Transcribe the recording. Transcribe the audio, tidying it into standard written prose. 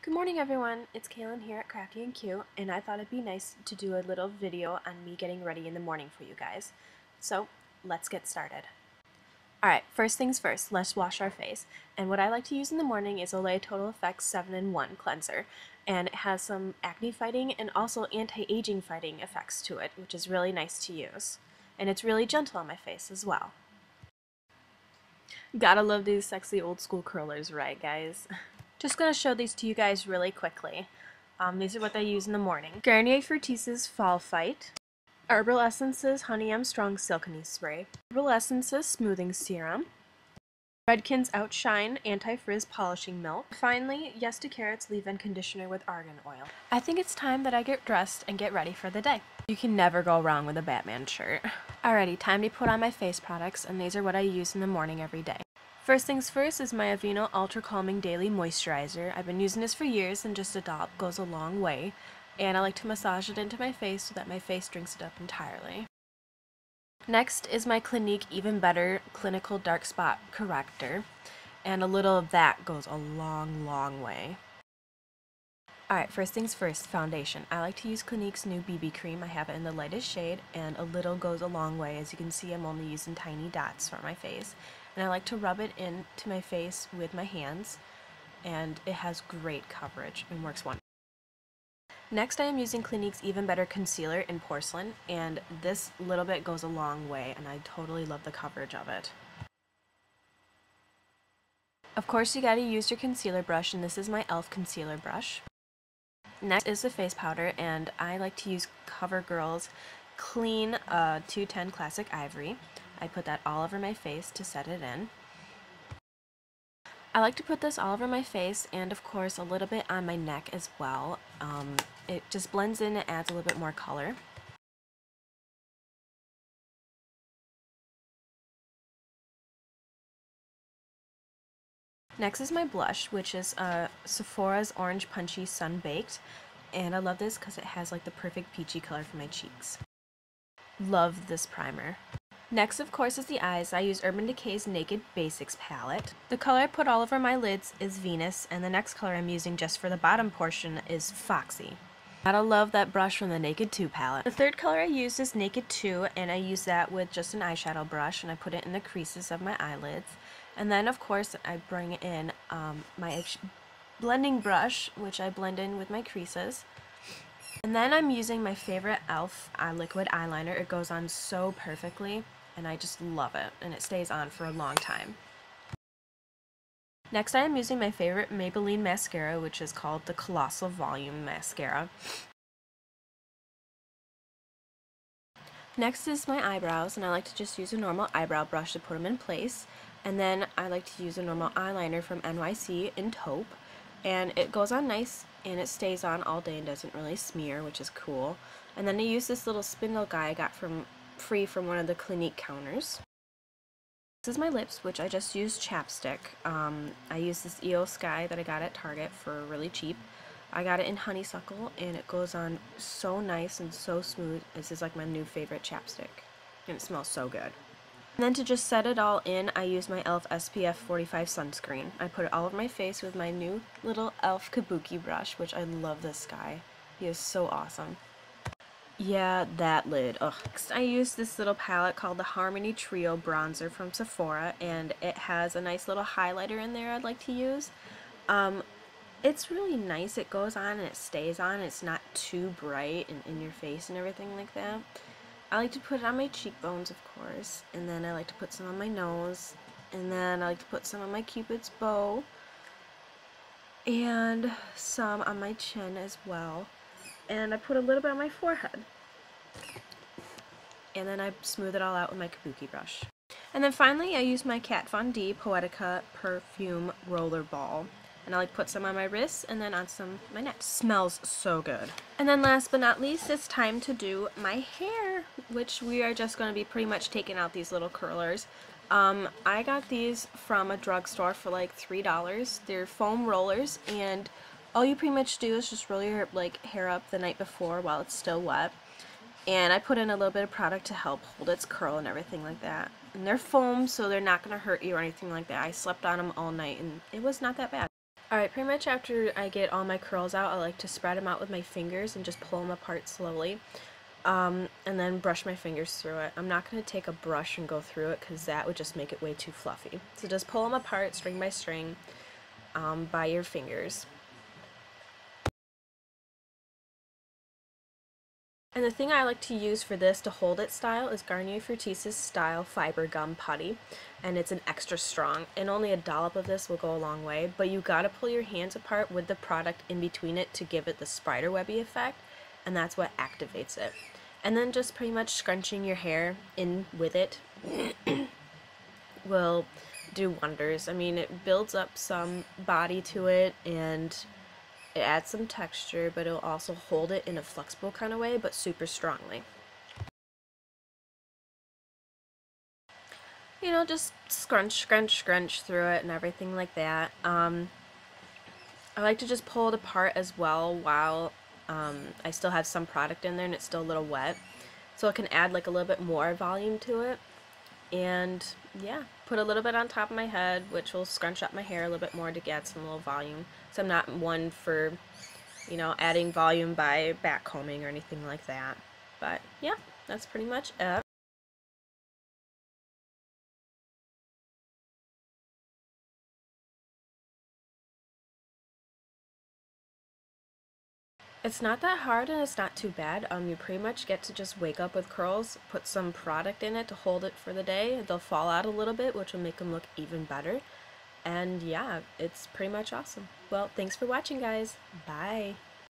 Good morning everyone, it's Kaylin here at Crafty and Cute, and I thought it'd be nice to do a little video on me getting ready in the morning for you guys. So, let's get started. Alright, first things first, let's wash our face. And what I like to use in the morning is Olay Total Effects 7-in-1 cleanser. And it has some acne fighting and also anti-aging fighting effects to it, which is really nice to use. And it's really gentle on my face as well. Gotta love these sexy old school curlers, right guys? Just going to show these to you guys really quickly. These are what I use in the morning. Garnier Fructis's Fall Fight. Herbal Essences Honey M Strong Silkony Spray. Herbal Essences Smoothing Serum. Redken's Outshine Anti-Frizz Polishing Milk. Finally, Yes to Carrots Leave-In Conditioner with Argan Oil. I think it's time that I get dressed and get ready for the day. You can never go wrong with a Batman shirt. Alrighty, time to put on my face products, and these are what I use in the morning every day. First things first is my Aveeno Ultra Calming Daily Moisturizer. I've been using this for years, and just a dot goes a long way. And I like to massage it into my face so that my face drinks it up entirely. Next is my Clinique Even Better Clinical Dark Spot Corrector. And a little of that goes a long way. Alright, first things first, foundation. I like to use Clinique's new BB cream. I have it in the lightest shade, and a little goes a long way. As you can see, I'm only using tiny dots for my face. And I like to rub it into my face with my hands, and it has great coverage and works wonderful. Next, I am using Clinique's Even Better Concealer in Porcelain, and this little bit goes a long way, and I totally love the coverage of it. Of course, you gotta use your concealer brush, and this is my e.l.f. concealer brush. Next is the face powder, and I like to use CoverGirl's Clean 210 Classic Ivory. I put that all over my face to set it in. I like to put this all over my face and of course a little bit on my neck as well. It just blends in and adds a little bit more color. Next is my blush, which is Sephora's Orange Punchy Sun Baked, and I love this because it has like the perfect peachy color for my cheeks. Love this primer. Next, of course, is the eyes. I use Urban Decay's Naked Basics palette. The color I put all over my lids is Venus, and the next color I'm using just for the bottom portion is Foxy. Gotta love that brush from the Naked 2 palette. The third color I used is Naked 2, and I use that with just an eyeshadow brush, and I put it in the creases of my eyelids. And then, of course, I bring in my blending brush, which I blend in with my creases. And then I'm using my favorite e.l.f. liquid eyeliner. It goes on so perfectly, and I just love it, and it stays on for a long time. Next, I am using my favorite Maybelline mascara, which is called the Colossal Volume Mascara. Next is my eyebrows, and I like to just use a normal eyebrow brush to put them in place. And then I like to use a normal eyeliner from NYC in Taupe. And it goes on nice, and it stays on all day and doesn't really smear, which is cool. And then I use this little spindle guy I got free from one of the Clinique counters. This is my lips, which I just used chapstick. I use this EO Sky that I got at Target for really cheap. I got it in honeysuckle, and it goes on so nice and so smooth. This is like my new favorite chapstick, and it smells so good. And then to just set it all in, I use my e.l.f. SPF 45 sunscreen. I put it all over my face with my new little e.l.f. Kabuki brush, which I love this guy. He is so awesome. Yeah, that lid. Ugh. Next, I use this little palette called the Harmony Trio Bronzer from Sephora, and it has a nice little highlighter in there I'd like to use. It's really nice. It goes on and it stays on. It's not too bright and in your face and everything like that. I like to put it on my cheekbones, of course, and then I like to put some on my nose, and then I like to put some on my Cupid's bow, and some on my chin as well, and I put a little bit on my forehead, and then I smooth it all out with my Kabuki brush. And then finally I use my Kat Von D Poetica Perfume Roller Ball. And I like to put some on my wrists and then on some of my neck. Smells so good. And then last but not least, it's time to do my hair, which we are just going to be pretty much taking out these little curlers. I got these from a drugstore for like $3. They're foam rollers, and all you pretty much do is just roll your hair up the night before while it's still wet. And I put in a little bit of product to help hold its curl and everything like that. And they're foam, so they're not going to hurt you or anything like that. I slept on them all night, and it was not that bad. Alright, pretty much after I get all my curls out, I like to spread them out with my fingers and just pull them apart slowly. And then brush my fingers through it. I'm not going to take a brush and go through it because that would just make it way too fluffy. So just pull them apart, string by string, by your fingers. And the thing I like to use for this to hold it style is Garnier Fructis's Style Fiber Gum Putty, and it's an extra strong, and only a dollop of this will go a long way, but you gotta pull your hands apart with the product in between it to give it the spider webby effect, and that's what activates it. And then just pretty much scrunching your hair in with it will do wonders. I mean, it builds up some body to it, and it adds some texture, but it'll also hold it in a flexible kind of way, but super strongly. You know, just scrunch, scrunch, scrunch through it and everything like that. I like to just pull it apart as well while I still have some product in there and it's still a little wet. So it can add like a little bit more volume to it. And yeah, put a little bit on top of my head, which will scrunch up my hair a little bit more to add some little volume. So I'm not one for, you know, adding volume by back combing or anything like that. But yeah, that's pretty much it. It's not that hard and it's not too bad. You pretty much get to just wake up with curls, put some product in it to hold it for the day. They'll fall out a little bit, which will make them look even better. And yeah, it's pretty much awesome. Well, thanks for watching, guys. Bye.